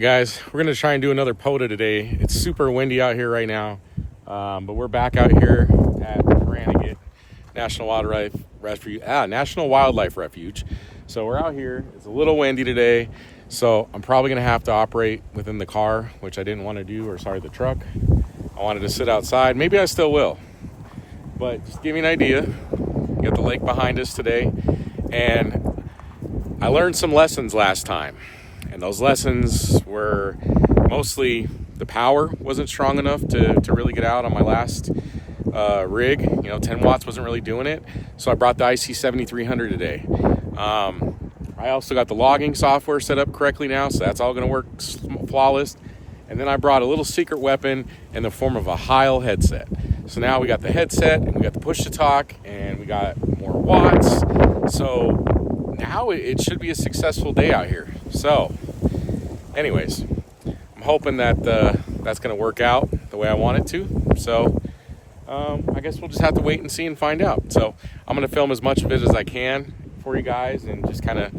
Guys, we're going to try and do another POTA today. It's super windy out here right now, but we're back out here at Brannigan National Wildlife Refuge. So we're out here. It's a little windy today, so I'm probably going to have to operate within the car, which I didn't want to do, or sorry, the truck. I wanted to sit outside. Maybe I still will, but just give me an idea. We got the lake behind us today, and I learned some lessons last time. And those lessons were mostly the power wasn't strong enough to really get out on my last rig. 10 watts wasn't really doing it. So I brought the IC 7300 today. I also got the logging software set up correctly now, so that's all going to work flawless. And then I brought a little secret weapon in the form of a Heil headset. So now we got the headset, and we got the push to talk, and we got more watts. So now it should be a successful day out here. So anyways, I'm hoping that that's going to work out the way I want it to. So I guess we'll just have to wait and see and find out. So I'm going to film as much of it as I can for you guys and just kind of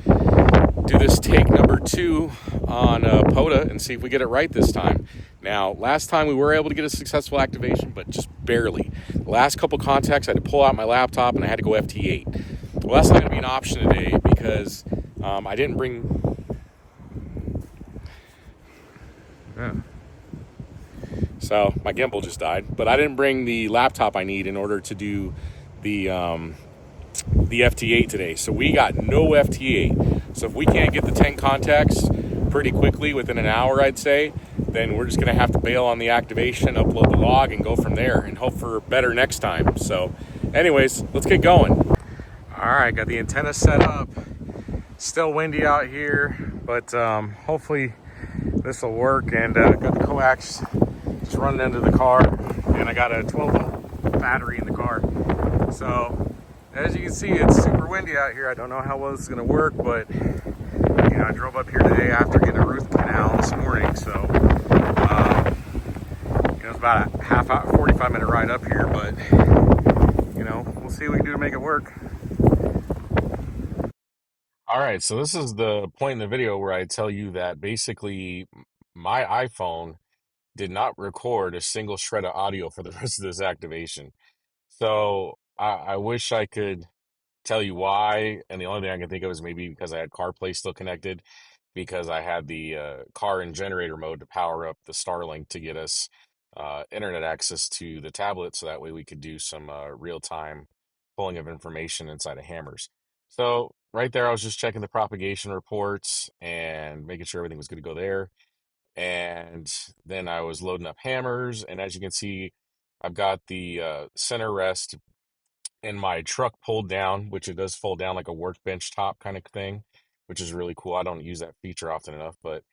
do this take number 2 on POTA and see if we get it right this time. Now, last time we were able to get a successful activation, but just barely. The last couple contacts, I had to pull out my laptop and I had to go FT8. Well, that's not going to be an option today because I didn't bring... Yeah. So my gimbal just died, but I didn't bring the laptop I need in order to do the FT8 today. So we got no FT8. So if we can't get the 10 contacts pretty quickly within an hour, I'd say, then we're just going to have to bail on the activation, upload the log, and go from there and hope for better next time. So anyways, let's get going. All right, got the antenna set up. Still windy out here, but hopefully this will work. And got the coax just running into the car, and I got a 12-volt battery in the car. So as you can see, it's super windy out here. I don't know how well this is going to work, but I drove up here today after getting a root canal this morning. So it's about a half hour, 45-minute ride up here, but we'll see what we can do to make it work. All right, so this is the point in the video where I tell you that basically my iPhone did not record a single shred of audio for the rest of this activation. So I wish I could tell you why, and the only thing I can think of is maybe because I had CarPlay still connected, because I had the car and generator mode to power up the Starlink to get us internet access to the tablet, so that way we could do some real-time pulling of information inside of Hammers. So right there, I was just checking the propagation reports and making sure everything was good to go there. And then I was loading up Hammers, and as you can see, I've got the center rest and my truck pulled down, which it does fold down like a workbench top kind of thing, which is really cool. I don't use that feature often enough, but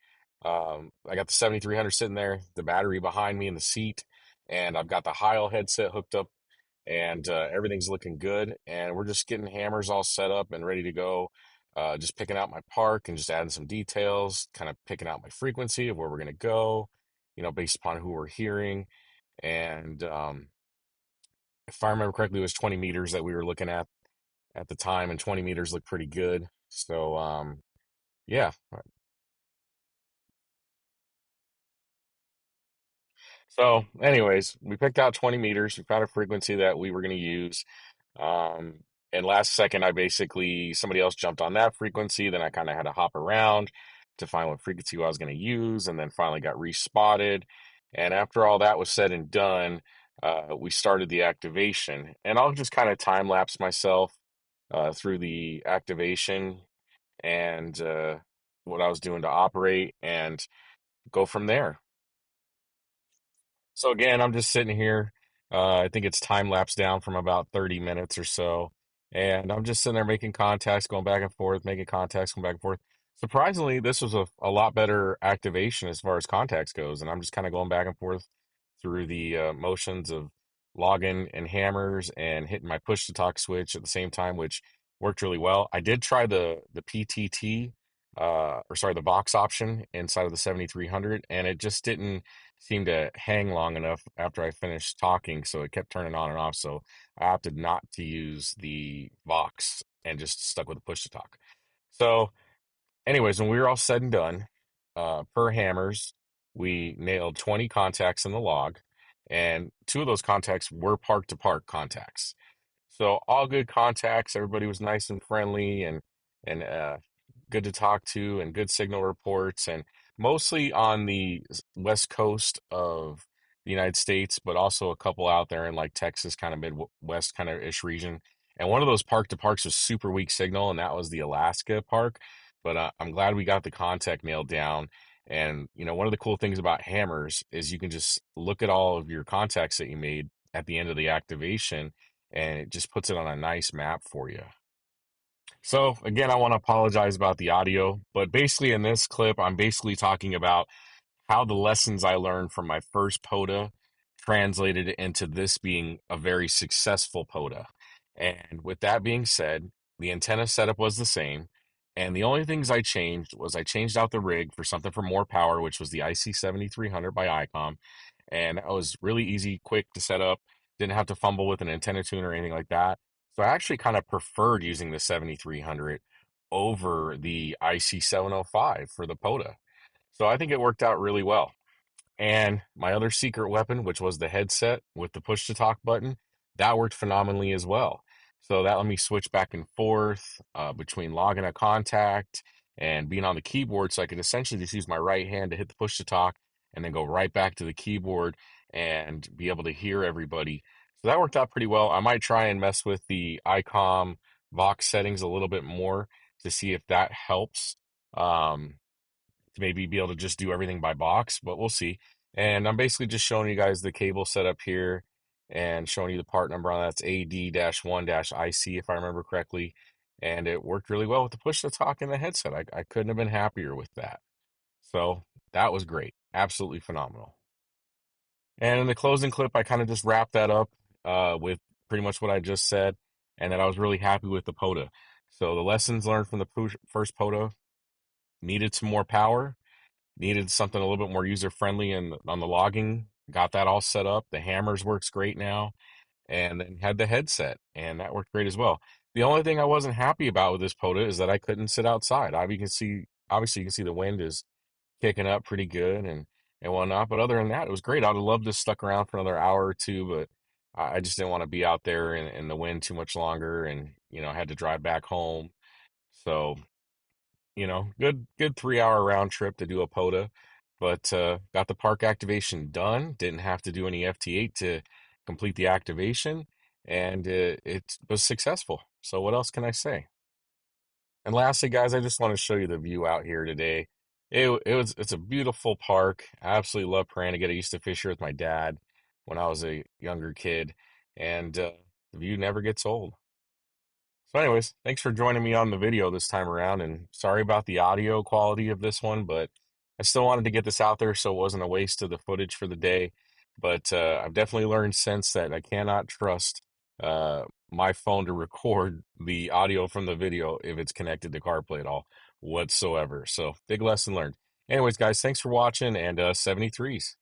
I got the 7300 sitting there, the battery behind me in the seat, and I've got the Heil headset hooked up, and everything's looking good. And we're just getting Hammers all set up and ready to go. Just picking out my park and just adding some details, kind of picking out my frequency of where we're going to go, based upon who we're hearing. And if I remember correctly, it was 20 meters that we were looking at the time, and 20 meters looked pretty good. So, yeah. So, anyways, we picked out 20 meters. We found a frequency that we were going to use. Um, and last second, somebody else jumped on that frequency. Then I kind of had to hop around to find what frequency I was going to use, and then finally got respotted. And after all that was said and done, we started the activation. And I'll just kind of time lapse myself through the activation and what I was doing to operate and go from there. So again, I'm just sitting here. I think it's time lapse down from about 30 minutes or so. And I'm just sitting there making contacts, going back and forth, making contacts, going back and forth. Surprisingly, this was a lot better activation as far as contacts goes. And I'm just kind of going back and forth through the motions of logging and Hammers and hitting my push to talk switch at the same time, which worked really well. I did try the PTT, the Vox option inside of the 7300, and it just didn't seemed to hang long enough after I finished talking, so it kept turning on and off. So I opted not to use the Vox and just stuck with the push to talk. So, anyways, when we were all said and done, per hammers, we nailed 20 contacts in the log, and two of those contacts were park to park contacts. So all good contacts. Everybody was nice and friendly and good to talk to, and good signal reports, and mostly on the west coast of the United States, but also a couple out there in like Texas, kind of Midwest kind of ish region. And one of those park to parks was super weak signal, and that was the Alaska park. But I'm glad we got the contact nailed down. And one of the cool things about hammers is you can just look at all of your contacts that you made at the end of the activation, and it just puts it on a nice map for you. So again, I want to apologize about the audio, but basically in this clip, I'm basically talking about how the lessons I learned from my first POTA translated into this being a very successful POTA. And with that being said, the antenna setup was the same. And the only things I changed was I changed out the rig for something for more power, which was the IC7300 by ICOM. And that was really easy, quick to set up. Didn't have to fumble with an antenna tuner or anything like that. So I actually kind of preferred using the 7300 over the IC705 for the POTA. So I think it worked out really well. And my other secret weapon, which was the headset with the push to talk button, that worked phenomenally as well. So that let me switch back and forth between logging a contact and being on the keyboard. So I could essentially just use my right hand to hit the push to talk and then go right back to the keyboard and be able to hear everybody. So that worked out pretty well. I might try and mess with the ICOM Vox settings a little bit more to see if that helps. To maybe be able to just do everything by box, but we'll see. And I'm basically just showing you guys the cable setup here and showing you the part number on that's AD-1-IC, if I remember correctly. And it worked really well with the push to talk in the headset. I couldn't have been happier with that. So that was great. Absolutely phenomenal. And in the closing clip, I kind of just wrapped that up with pretty much what I just said, and that I was really happy with the POTA. So the lessons learned from the first POTA: needed some more power, needed something a little bit more user friendly, and on the logging, got that all set up. The hammers works great now, and then had the headset, and that worked great as well. The only thing I wasn't happy about with this POTA is that I couldn't sit outside. Obviously, you can see the wind is kicking up pretty good and whatnot. But other than that, it was great. I'd have loved to stuck around for another hour or two, but I just didn't want to be out there in the wind too much longer, and had to drive back home. So good 3 hour round trip to do a POTA, but got the park activation done. Didn't have to do any FT8 to complete the activation, and it was successful. So what else can I say? And lastly, guys, I just want to show you the view out here today. It's a beautiful park. I absolutely love Paranagate. I used to fish here with my dad when I was a younger kid, and the view never gets old. So anyways, thanks for joining me on the video this time around, and sorry about the audio quality of this one, but I still wanted to get this out there so it wasn't a waste of the footage for the day. But I've definitely learned since that I cannot trust my phone to record the audio from the video if it's connected to CarPlay at all whatsoever. So big lesson learned. Anyways, guys, thanks for watching, and 73s.